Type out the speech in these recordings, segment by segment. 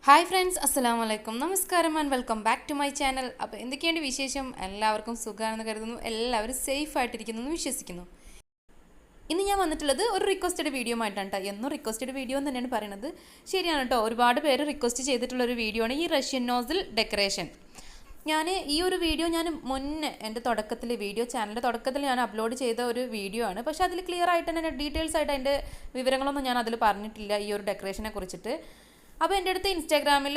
Hi friends, അസ്സലാമു അലൈക്കും. നമസ്കാരം and welcome back to my channel. അപ്പോൾ എന്തൊക്കെയാണ് വിശേഷം? എല്ലാവർക്കും സുഖമാണെന്ന് കരുതുന്നു. എല്ലാവരും സേഫ് ആയിട്ടിരിക്കുന്നു എന്ന് വിശ്വസിക്കുന്നു. ഇന്ന് ഞാൻ വന്നിട്ടുള്ളത് ഒരു റിക്വസ്റ്റഡ് വീഡിയോ ആയിട്ടാണ് കേട്ടോ. എന്നും റിക്വസ്റ്റഡ് വീഡിയോ എന്ന് തന്നെയാണ് പറയുന്നത്. ശരിയാണ് കേട്ടോ, ഒരുപാട് പേര് റിക്വസ്റ്റ് ചെയ്തിട്ടുള്ളൊരു വീഡിയോ ആണ് ഈ റഷ്യൻ നോസിൽ ഡെക്കറേഷൻ. ഈ ഒരു വീഡിയോ മുന്നേ എൻ്റെ ചാനലിൻ്റെ തുടക്കത്തിൽ ഞാൻ അപ്ലോഡ് ചെയ്ത ഒരു വീഡിയോ ആണ്. പക്ഷേ അതിൽ ക്ലിയർ ആയിട്ട് തന്നെ ഡീറ്റെയിൽസ് ആയിട്ട് അതിൻ്റെ വിവരങ്ങളൊന്നും ഞാൻ അതിൽ പറഞ്ഞിട്ടില്ല ഈ ഒരു ഡെക്കറേഷനെ കുറിച്ചിട്ട്. അപ്പോൾ എൻ്റെ അടുത്ത് ഇൻസ്റ്റാഗ്രാമിൽ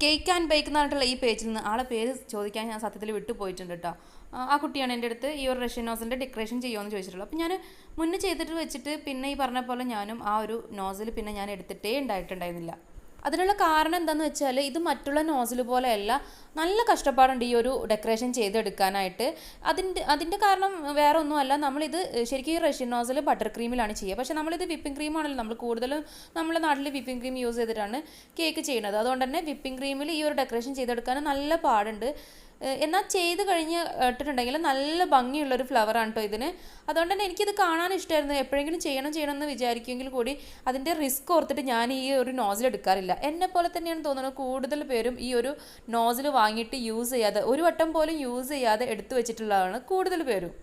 കേക്ക് ആൻഡ് ബേക്ക് എന്ന് പറഞ്ഞിട്ടുള്ള ഈ പേജിൽ നിന്ന് ആളെ പേര് ചോദിക്കാൻ ഞാൻ സത്യത്തിൽ വിട്ടുപോയിട്ടുണ്ട് കേട്ടോ. ആ കുട്ടിയാണ് എൻ്റെ അടുത്ത് ഈ ഒരു റഷ്യൻ നോസിൻ്റെ ഡെക്കറേഷൻ ചെയ്യുമെന്ന് ചോദിച്ചിട്ടുള്ളത്. അപ്പോൾ ഞാൻ മുന്നേ ചെയ്തിട്ട് വെച്ചിട്ട് പിന്നെ ഈ പറഞ്ഞ പോലെ ഞാനും ആ ഒരു നോസിൽ പിന്നെ ഞാൻ എടുത്തിട്ടേ ഉണ്ടായിട്ടുണ്ടായിരുന്നില്ല. അതിനുള്ള കാരണം എന്താണെന്ന് വെച്ചാൽ ഇത് മറ്റുള്ള നോസിൽ പോലെയല്ല, നല്ല കഷ്ടപ്പാടുണ്ട് ഈ ഒരു ഡെക്കറേഷൻ ചെയ്തെടുക്കാനായിട്ട്. അതിൻ്റെ കാരണം വേറെ ഒന്നുമല്ല, നമ്മളിത് ശരിക്കും ഈ റഷ്യൻ നോസിൽ ബട്ടർ ക്രീമിലാണ് ചെയ്യുക. പക്ഷേ നമ്മളിത് വിപ്പിംഗ് ക്രീമാണല്ലോ, നമ്മൾ കൂടുതലും നമ്മുടെ നാട്ടിൽ വിപ്പിംഗ് ക്രീം യൂസ് ചെയ്തിട്ടാണ് കേക്ക് ചെയ്യുന്നത്. അതുകൊണ്ട് തന്നെ വിപ്പിംഗ് ക്രീമിൽ ഈ ഒരു ഡെക്കറേഷൻ ചെയ്തെടുക്കാൻ നല്ല പാടുണ്ട്. എന്നാൽ ചെയ്ത് കഴിഞ്ഞ് ഇട്ടിട്ടുണ്ടെങ്കിൽ നല്ല ഭംഗിയുള്ളൊരു ഫ്ലവറാണ് കേട്ടോ ഇതിന്. അതുകൊണ്ട് തന്നെ എനിക്കിത് കാണാൻ ഇഷ്ടമായിരുന്നു. എപ്പോഴെങ്കിലും ചെയ്യണമെന്ന് വിചാരിക്കുമെങ്കിൽ കൂടി അതിൻ്റെ റിസ്ക് ഓർത്തിട്ട് ഞാൻ ഈ ഒരു നോസിൽ എടുക്കാറില്ല. എന്നെപ്പോലെ തന്നെയാണ് തോന്നുന്നത് കൂടുതൽ പേരും ഈ ഒരു നോസിൽ വാങ്ങിയിട്ട് യൂസ് ചെയ്യാതെ, ഒരു വട്ടം പോലും യൂസ് ചെയ്യാതെ എടുത്തു വെച്ചിട്ടുള്ളതാണ് കൂടുതൽ പേരും.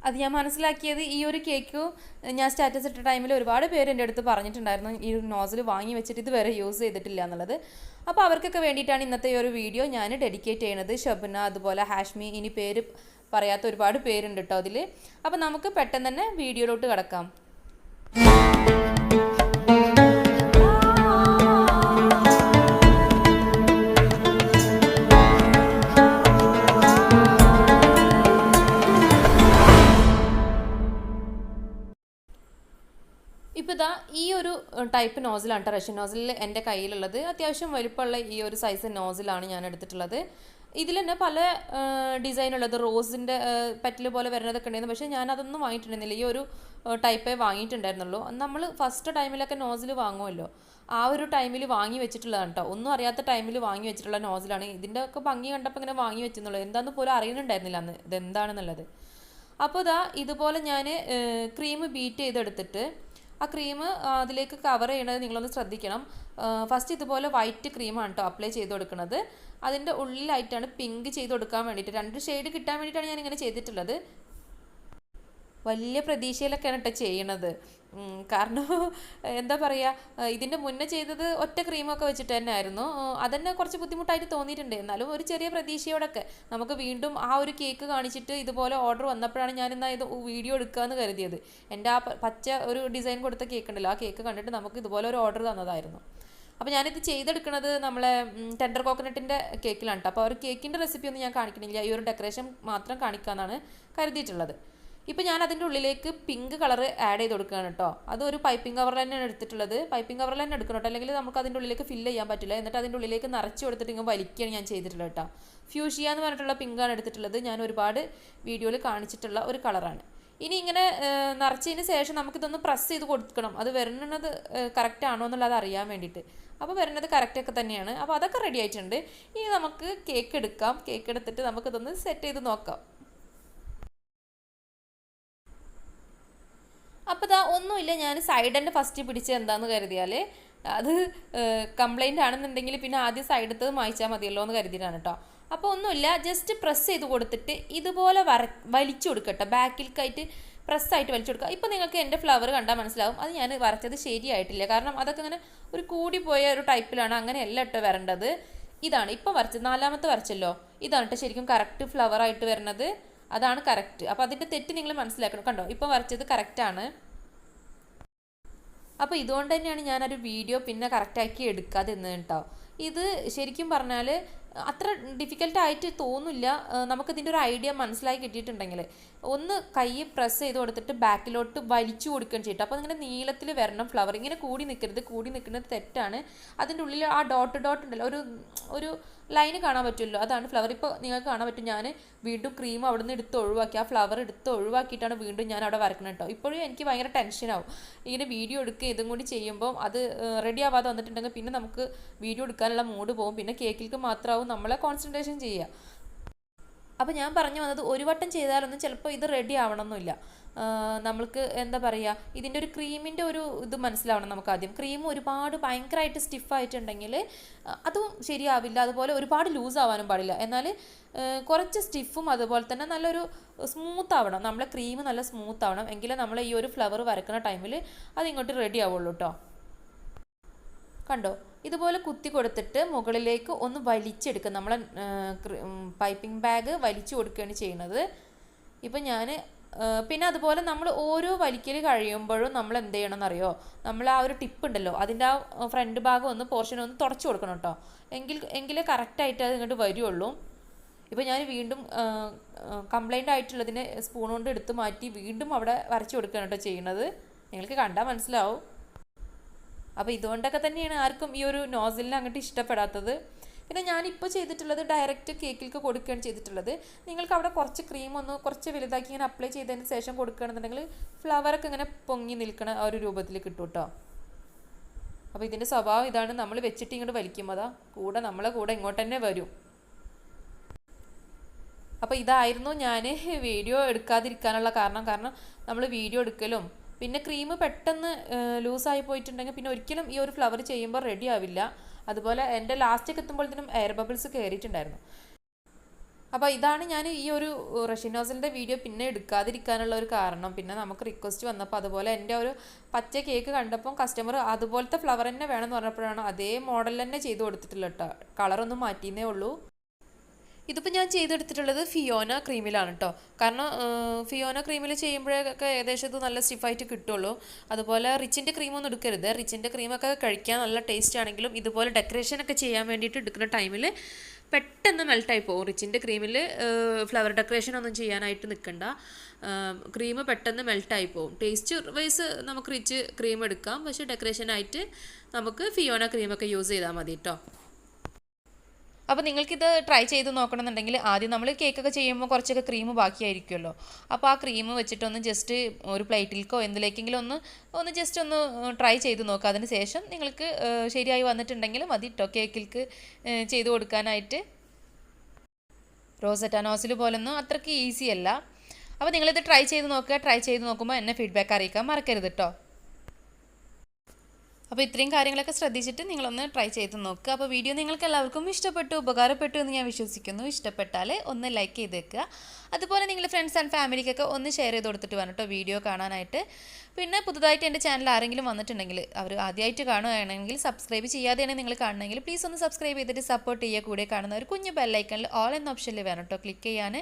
അത് ഞാൻ മനസ്സിലാക്കിയത് ഈ ഒരു കേക്കും ഞാൻ സ്റ്റാറ്റസ് ഇട്ട ടൈമിൽ ഒരുപാട് പേര് എൻ്റെ അടുത്ത് പറഞ്ഞിട്ടുണ്ടായിരുന്നു ഈ ഒരു നോസിൽ വാങ്ങി വെച്ചിട്ട് ഇതുവരെ യൂസ് ചെയ്തിട്ടില്ല എന്നുള്ളത്. അപ്പോൾ അവർക്കൊക്കെ വേണ്ടിയിട്ടാണ് ഇന്നത്തെ ഈ ഒരു വീഡിയോ ഞാൻ ഡെഡിക്കേറ്റ് ചെയ്യുന്നത്. ഷബ്ന, അതുപോലെ ഹാഷ്മി, ഇനി പേര് പറയാത്ത ഒരുപാട് പേരുണ്ട് കേട്ടോ അതിൽ. അപ്പോൾ നമുക്ക് പെട്ടെന്ന് തന്നെ വീഡിയോയിലോട്ട് കിടക്കാം. ഇപ്പോൾ ഇതാ ഈ ഒരു ടൈപ്പ് നോസിലാണ് കേട്ടോ റഷ്യൻ നോസിൽ എൻ്റെ കയ്യിലുള്ളത്. അത്യാവശ്യം വലുപ്പമുള്ള ഈ ഒരു സൈസ് നോസിലാണ് ഞാൻ എടുത്തിട്ടുള്ളത്. ഇതിൽ തന്നെ പല ഡിസൈനുള്ളത്, റോസിൻ്റെ പെറ്റൽ പോലെ വരുന്നതൊക്കെ ഉണ്ടായിരുന്നു. പക്ഷേ ഞാൻ അതൊന്നും വാങ്ങിയിട്ടുണ്ടായിരുന്നില്ല, ഈ ഒരു ടൈപ്പേ വാങ്ങിയിട്ടുണ്ടായിരുന്നുള്ളൂ. നമ്മൾ ഫസ്റ്റ് ടൈമിലൊക്കെ നോസിൽ വാങ്ങുമല്ലോ, ആ ഒരു ടൈമിൽ വാങ്ങി വെച്ചിട്ടുള്ളതാണ് കേട്ടോ. ഒന്നും അറിയാത്ത ടൈമിൽ വാങ്ങി വെച്ചിട്ടുള്ള നോസിലാണ്. ഇതിൻ്റെ ഒക്കെ ഭംഗി കണ്ടപ്പോൾ ഇങ്ങനെ വാങ്ങി വെച്ചെന്നുള്ളൂ, എന്താണെന്ന് പോലും അറിയുന്നുണ്ടായിരുന്നില്ല അന്ന് ഇതെന്താണെന്നുള്ളത്. അപ്പോൾ ഇതാ ഇതുപോലെ ഞാൻ ക്രീം ബീറ്റ് ചെയ്തെടുത്തിട്ട് ആ ക്രീം അതിലേക്ക് കവർ ചെയ്യണത് നിങ്ങളൊന്ന് ശ്രദ്ധിക്കണം. ഫസ്റ്റ് ഇതുപോലെ വൈറ്റ് ക്രീമാണ് കേട്ടോ അപ്ലൈ ചെയ്ത് കൊടുക്കുന്നത്. അതിൻ്റെ ഉള്ളിലായിട്ടാണ് പിങ്ക് ചെയ്ത് കൊടുക്കാൻ വേണ്ടിയിട്ട്, 2 ഷെയ്ഡ് കിട്ടാൻ വേണ്ടിയിട്ടാണ് ഞാനിങ്ങനെ ചെയ്തിട്ടുള്ളത്. വലിയ പ്രതീക്ഷയിലൊക്കെയാണ് കേട്ടോ ചെയ്യണത്. കാരണം എന്താ പറയുക, ഇതിൻ്റെ മുന്നേ ചെയ്തത് ഒറ്റ ക്രീമൊക്കെ വെച്ചിട്ട് തന്നെ ആയിരുന്നു. അതന്നെ കുറച്ച് ബുദ്ധിമുട്ടായിട്ട് തോന്നിയിട്ടുണ്ട്. എന്നാലും ഒരു ചെറിയ പ്രതീക്ഷയോടൊക്കെ നമുക്ക് വീണ്ടും ആ ഒരു കേക്ക് കാണിച്ചിട്ട് ഇതുപോലെ ഓർഡർ വന്നപ്പോഴാണ് ഞാനിന്നാൽ ഇത് വീഡിയോ എടുക്കാമെന്ന് കരുതിയത്. എൻ്റെ ആ പച്ച ഒരു ഡിസൈൻ കൊടുത്ത കേക്ക് ഉണ്ടല്ലോ, ആ കേക്ക് കണ്ടിട്ട് നമുക്ക് ഇതുപോലെ ഒരു ഓർഡർ തന്നതായിരുന്നു. അപ്പോൾ ഞാനിത് ചെയ്തെടുക്കുന്നത് നമ്മളെ ടെൻഡർ കോക്കനട്ടിൻ്റെ കേക്കിലാണ് കേട്ടോ. അപ്പോൾ ആ ഒരു കേക്കിൻ്റെ റെസിപ്പി ഒന്നും ഞാൻ കാണിക്കണില്ല, ഈ ഒരു ഡെക്കറേഷൻ മാത്രം കാണിക്കാമെന്നാണ് കരുതിയിട്ടുള്ളത്. ഇപ്പോൾ ഞാൻ അതിൻ്റെ ഉള്ളിലേക്ക് പിങ്ക് കളർ ആഡ് ചെയ്ത് കൊടുക്കുകയാണ് കേട്ടോ. അതൊരു പൈപ്പിംഗ് കവറിൽ തന്നെയാണ് എടുത്തിട്ടുള്ളത്. പൈപ്പിംഗ് കവറിൽ തന്നെ എടുക്കണം കേട്ടോ, അല്ലെങ്കിൽ നമുക്ക് അതിൻ്റെ ഉള്ളിലേക്ക് ഫില്ല് ചെയ്യാൻ പറ്റില്ല. എന്നിട്ട് അതിൻ്റെ ഉള്ളിലേക്ക് നിറച്ച് കൊടുത്തിട്ട് ഇങ്ങനെ വലിക്കുകയാണ് ഞാൻ ചെയ്തിട്ടുള്ളത് കേട്ടോ. ഫ്യൂഷിയ എന്ന് പറഞ്ഞിട്ടുള്ള പിങ്കാണ് എടുത്തിട്ടുള്ളത്. ഞാൻ ഒരുപാട് വീഡിയോയിൽ കാണിച്ചിട്ടുള്ള ഒരു കളറാണ്. ഇനി ഇങ്ങനെ നിറച്ചതിന് ശേഷം നമുക്കിതൊന്ന് പ്രസ് ചെയ്ത് കൊടുക്കണം, അത് വരുന്നത് കറക്റ്റ് ആണോ എന്നുള്ളത് അറിയാൻ വേണ്ടിയിട്ട്. അപ്പോൾ വരുന്നത് കറക്റ്റൊക്കെ തന്നെയാണ്. അപ്പോൾ അതൊക്കെ റെഡി ആയിട്ടുണ്ട്. ഇനി നമുക്ക് കേക്ക് എടുക്കാം. കേക്ക് എടുത്തിട്ട് നമുക്കിതൊന്ന് സെറ്റ് ചെയ്ത് നോക്കാം. അപ്പോൾ ഇതാ ഒന്നുമില്ല, ഞാൻ സൈഡിൻ്റെ ഫസ്റ്റ് പിടിച്ചത് എന്താണെന്ന് കരുതിയാൽ അത് കംപ്ലൈൻ്റ് ആണെന്നുണ്ടെങ്കിൽ പിന്നെ ആദ്യം സൈഡത്തത് മായ്ച്ചാൽ മതിയല്ലോ എന്ന് കരുതിയിട്ടാണ് കേട്ടോ. അപ്പോൾ ഒന്നുമില്ല, ജസ്റ്റ് പ്രസ് ചെയ്ത് കൊടുത്തിട്ട് ഇതുപോലെ വലിച്ചു കൊടുക്കട്ടെ, ബാക്കിലേക്കായിട്ട് പ്രസ്സായിട്ട് വലിച്ചു കൊടുക്കുക. ഇപ്പോൾ നിങ്ങൾക്ക് എൻ്റെ ഫ്ലവർ കണ്ടാൽ മനസ്സിലാവും അത് ഞാൻ വരച്ചത് ശരിയായിട്ടില്ല. കാരണം അതൊക്കെ ഇങ്ങനെ ഒരു കൂടിപ്പോയ ഒരു ടൈപ്പിലാണ്, അങ്ങനെയല്ല കേട്ടോ വരേണ്ടത്. ഇതാണ് ഇപ്പോൾ വരച്ചത്, 4ാമത്തെ വരച്ചല്ലോ, ഇതാണ് കേട്ടോ ശരിക്കും കറക്റ്റ് ഫ്ലവറായിട്ട് വരുന്നത്, അതാണ് കറക്റ്റ്. അപ്പോൾ അതിൻ്റെ തെറ്റ് നിങ്ങൾ മനസ്സിലാക്കണം. കണ്ടോ, ഇപ്പോൾ വരച്ചത് കറക്റ്റാണ്. അപ്പോൾ ഇതുകൊണ്ട് തന്നെയാണ് ഞാനൊരു വീഡിയോ പിന്നെ കറക്റ്റാക്കി എടുക്കാതെ നിന്ന് കേട്ടോ. ഇത് ശരിക്കും പറഞ്ഞാൽ അത്ര ഡിഫിക്കൽട്ടായിട്ട് തോന്നില്ല, നമുക്കിതിൻ്റെ ഒരു ഐഡിയ മനസ്സിലായി കിട്ടിയിട്ടുണ്ടെങ്കിൽ. ഒന്ന് കൈ പ്രസ് ചെയ്ത് കൊടുത്തിട്ട് ബാക്കിലോട്ട് വലിച്ചു കൊടുക്കുകയും ചെയ്തിട്ട് അപ്പോൾ ഇങ്ങനെ നീളത്തിൽ വരണം ഫ്ലവർ. ഇങ്ങനെ കൂടി നിൽക്കരുത്, കൂടി നിൽക്കുന്നത് തെറ്റാണ്. അതിൻ്റെ ഉള്ളിൽ ആ ഡോട്ട് ഉണ്ടല്ലോ, ഒരു ലൈന് കാണാൻ പറ്റുമല്ലോ, അതാണ് ഫ്ലവർ. ഇപ്പോൾ നിങ്ങൾക്ക് കാണാൻ പറ്റും ഞാൻ വീണ്ടും ക്രീം അവിടെ നിന്ന് എടുത്ത് ഒഴിവാക്കി, ആ ഫ്ലവർ എടുത്ത് ഒഴിവാക്കിയിട്ടാണ് വീണ്ടും ഞാൻ അവിടെ വരക്കുന്നത് കേട്ടോ. ഇപ്പോഴും എനിക്ക് ഭയങ്കര ടെൻഷനാവും ഇങ്ങനെ വീഡിയോ എടുക്കുക, ഇതും കൂടി ചെയ്യുമ്പോൾ അത് റെഡി ആവാതെ വന്നിട്ടുണ്ടെങ്കിൽ പിന്നെ നമുക്ക് വീഡിയോ എടുക്കാനുള്ള മൂഡ് പോകും, പിന്നെ കേക്കിലേക്ക് മാത്രമാവും നമ്മളെ കോൺസെൻട്രേഷൻ ചെയ്യുക. അപ്പോൾ ഞാൻ പറഞ്ഞു വന്നത് ഒരു വട്ടം ചെയ്താലൊന്നും ചിലപ്പോൾ ഇത് റെഡി ആവണമെന്നില്ല. നമ്മൾക്ക് എന്താ പറയുക, ഇതിൻ്റെ ഒരു ക്രീമിൻ്റെ ഒരു ഇത് മനസ്സിലാവണം നമുക്ക് ആദ്യം. ക്രീം ഒരുപാട് ഭയങ്കരമായിട്ട് സ്റ്റിഫായിട്ടുണ്ടെങ്കിൽ അതും ശരിയാവില്ല. അതുപോലെ ഒരുപാട് ലൂസ് ആവാനും പാടില്ല. എന്നാൽ കുറച്ച് സ്റ്റിഫും അതുപോലെ തന്നെ നല്ലൊരു സ്മൂത്ത് ആവണം. നമ്മളെ ക്രീം നല്ല സ്മൂത്ത് ആവണം. എങ്കിലേ നമ്മൾ ഈ ഒരു ഫ്ലവർ വരക്കുന്ന ടൈമിൽ അതിങ്ങോട്ട് റെഡി ആവുള്ളൂ കേട്ടോ. കണ്ടോ, ഇതുപോലെ കുത്തി കൊടുത്തിട്ട് മുകളിലേക്ക് ഒന്ന് വലിച്ചെടുക്കുക. നമ്മളെ പൈപ്പിംഗ് ബാഗ് വലിച്ചു കൊടുക്കുകയാണ് ചെയ്യുന്നത്. ഇപ്പം ഞാൻ പിന്നെ അതുപോലെ നമ്മൾ ഓരോ വലിക്കൽ കഴിയുമ്പോഴും നമ്മൾ എന്ത് ചെയ്യണമെന്നറിയോ, നമ്മൾ ആ ഒരു ടിപ്പ് ഉണ്ടല്ലോ അതിൻ്റെ ആ ഫ്രണ്ട് ഭാഗം ഒന്ന് പോർഷൻ ഒന്ന് തുടച്ചു കൊടുക്കണം കേട്ടോ. എങ്കിലേ കറക്റ്റായിട്ട് അത് ഇങ്ങോട്ട് വരുള്ളൂ. ഇപ്പോൾ ഞാൻ വീണ്ടും കംപ്ലൈൻ്റ് ആയിട്ടുള്ളതിനെ സ്പൂൺ കൊണ്ട് എടുത്ത് മാറ്റി വീണ്ടും അവിടെ വരച്ചു കൊടുക്കുകയാണ് കേട്ടോ ചെയ്യുന്നത്. നിങ്ങൾക്ക് കണ്ടാൽ മനസ്സിലാവും. അപ്പോൾ ഇതുകൊണ്ടൊക്കെ തന്നെയാണ് ആർക്കും ഈ ഒരു നോസിലിനെ അങ്ങോട്ട് ഇഷ്ടപ്പെടാത്തത്. പിന്നെ ഞാനിപ്പോൾ ചെയ്തിട്ടുള്ളത് ഡയറക്റ്റ് കേക്കിലേക്ക് കൊടുക്കുകയാണ് ചെയ്തിട്ടുള്ളത്. നിങ്ങൾക്ക് അവിടെ കുറച്ച് ക്രീം ഒന്ന് കുറച്ച് വലുതാക്കി ഇങ്ങനെ അപ്ലൈ ചെയ്തതിന് ശേഷം കൊടുക്കുകയാണെന്നുണ്ടെങ്കിൽ ഫ്ലവറൊക്കെ ഇങ്ങനെ പൊങ്ങി നിൽക്കണ ആ ഒരു രൂപത്തിൽ കിട്ടും കേട്ടോ. അപ്പോൾ ഇതിൻ്റെ സ്വഭാവം ഇതാണ്, നമ്മൾ വെച്ചിട്ട് ഇങ്ങോട്ട് വലിക്കുമ്പോൾ നമ്മളെ കൂടെ ഇങ്ങോട്ട് തന്നെ വരും. അപ്പോൾ ഇതായിരുന്നു ഞാൻ വീഡിയോ എടുക്കാതിരിക്കാനുള്ള കാരണം നമ്മൾ വീഡിയോ എടുക്കലും പിന്നെ ക്രീം പെട്ടെന്ന് ലൂസായി പോയിട്ടുണ്ടെങ്കിൽ പിന്നെ ഒരിക്കലും ഈ ഒരു ഫ്ലവർ ചെയ്യുമ്പോൾ റെഡി ആവില്ല. അതുപോലെ എൻ്റെ ലാസ്റ്റൊക്കെ എത്തുമ്പോഴത്തേനും എയർ ബബിൾസ് കയറിയിട്ടുണ്ടായിരുന്നു. അപ്പോൾ ഇതാണ് ഞാൻ ഈ ഒരു റഷ്യൻ നോസിലിൻ്റെ വീഡിയോ പിന്നെ എടുക്കാതിരിക്കാനുള്ള ഒരു കാരണം. പിന്നെ നമുക്ക് റിക്വസ്റ്റ് വന്നപ്പോൾ അതുപോലെ എൻ്റെ ഒരു പച്ച കേക്ക് കണ്ടപ്പോൾ കസ്റ്റമർ അതുപോലത്തെ ഫ്ലവർ തന്നെ വേണമെന്ന് പറഞ്ഞപ്പോഴാണ് അതേ മോഡൽ തന്നെ ചെയ്ത് കൊടുത്തിട്ടില്ല കേട്ടോ. കളറൊന്നും മാറ്റിയെന്നേ ഉള്ളൂ. ഇതിപ്പോൾ ഞാൻ ചെയ്തെടുത്തിട്ടുള്ളത് ഫിയോന ക്രീമിലാണ് കേട്ടോ. കാരണം ഫിയോന ക്രീമിൽ ചെയ്യുമ്പോഴൊക്കെ ഏകദേശം ഇത് നല്ല സ്റ്റിഫായിട്ട് കിട്ടുള്ളൂ. അതുപോലെ റിച്ചിൻ്റെ ക്രീമൊന്നും എടുക്കരുത്. റിച്ചിൻ്റെ ക്രീമൊക്കെ കഴിക്കാൻ നല്ല ടേസ്റ്റ് ആണെങ്കിലും ഇതുപോലെ ഡെക്കറേഷനൊക്കെ ചെയ്യാൻ വേണ്ടിയിട്ട് എടുക്കുന്ന ടൈമിൽ പെട്ടെന്ന് മെൽട്ടായി പോകും. റിച്ചിൻ്റെ ക്രീമിൽ ഫ്ലവർ ഡെക്കറേഷൻ ഒന്നും ചെയ്യാനായിട്ട് നിൽക്കണ്ട. ക്രീം പെട്ടെന്ന് മെൽട്ടായി പോകും. ടേസ്റ്റ് വൈസ് നമുക്ക് റിച്ച് ക്രീം എടുക്കാം, പക്ഷേ ഡെക്കറേഷനായിട്ട് നമുക്ക് ഫിയോന ക്രീമൊക്കെ യൂസ് ചെയ്താൽ മതി കേട്ടോ. അപ്പോൾ നിങ്ങൾക്കിത് ട്രൈ ചെയ്ത് നോക്കണമെന്നുണ്ടെങ്കിൽ ആദ്യം നമ്മൾ കേക്കൊക്കെ ചെയ്യുമ്പോൾ കുറച്ചൊക്കെ ക്രീം ബാക്കിയായിരിക്കുമല്ലോ. അപ്പോൾ ആ ക്രീം വെച്ചിട്ടൊന്ന് ജസ്റ്റ് ഒരു പ്ലേറ്റിലേക്കോ എന്തിലേക്കെങ്കിലും ഒന്ന് ജസ്റ്റ് ഒന്ന് ട്രൈ ചെയ്ത് നോക്കുക. അതിന് ശേഷം നിങ്ങൾക്ക് ശരിയായി വന്നിട്ടുണ്ടെങ്കിൽ മതി കേട്ടോ കേക്കിലേക്ക് ചെയ്ത് കൊടുക്കാനായിട്ട്. റോസറ്റ നോസിൽ പോലൊന്നും അത്രയ്ക്ക് ഈസി അല്ല. അപ്പോൾ നിങ്ങളിത് ട്രൈ ചെയ്ത് നോക്കുക. ട്രൈ ചെയ്ത് നോക്കുമ്പോൾ എന്നെ ഫീഡ്ബാക്ക് അറിയിക്കാൻ മറക്കരുത് കേട്ടോ. അപ്പോൾ ഇത്രയും കാര്യങ്ങളൊക്കെ ശ്രദ്ധിച്ചിട്ട് നിങ്ങളൊന്ന് ട്രൈ ചെയ്ത് നോക്കുക. അപ്പോൾ വീഡിയോ നിങ്ങൾക്ക് എല്ലാവർക്കും ഇഷ്ടപ്പെട്ടു ഉപകാരപ്പെട്ടു എന്ന് ഞാൻ വിശ്വസിക്കുന്നു. ഇഷ്ടപ്പെട്ടാൽ ഒന്ന് ലൈക്ക് ചെയ്ത് വെക്കുക. അതുപോലെ നിങ്ങളുടെ ഫ്രണ്ട്സ് ആൻഡ് ഫാമിലിക്കൊക്കെ ഒന്ന് ഷെയർ ചെയ്ത് കൊടുത്തിട്ട് വേണം കേട്ടോ വീഡിയോ കാണാനായിട്ട്. പിന്നെ പുതുതായിട്ട് എൻ്റെ ചാനൽ ആരെങ്കിലും വന്നിട്ടുണ്ടെങ്കിൽ അവർ ആദ്യമായിട്ട് കാണുകയാണെങ്കിൽ സബ്സ്ക്രൈബ് ചെയ്യാതെയാണ് നിങ്ങൾ കാണണമെങ്കിൽ പ്ലീസ് ഒന്ന് സബ്സ്ക്രൈബ് ചെയ്തിട്ട് സപ്പോർട്ട് ചെയ്യുക. കൂടെ കാണുന്ന ഒരു കുഞ്ഞു ബെല്ലൈക്കണിൽ ഓൾ എന്ന ഓപ്ഷനിൽ വേണം കേട്ടോ ക്ലിക്ക് ചെയ്യാൻ.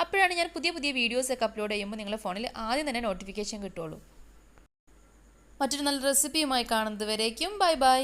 അപ്പോഴാണ് ഞാൻ പുതിയ വീഡിയോസൊക്കെ അപ്ലോഡ് ചെയ്യുമ്പോൾ നിങ്ങളുടെ ഫോണിൽ ആദ്യം തന്നെ നോട്ടിഫിക്കേഷൻ കിട്ടുള്ളൂ. മറ്റൊരു നല്ല റെസിപ്പിയുമായി കാണുന്നത് വരേക്കും ബൈ ബൈ.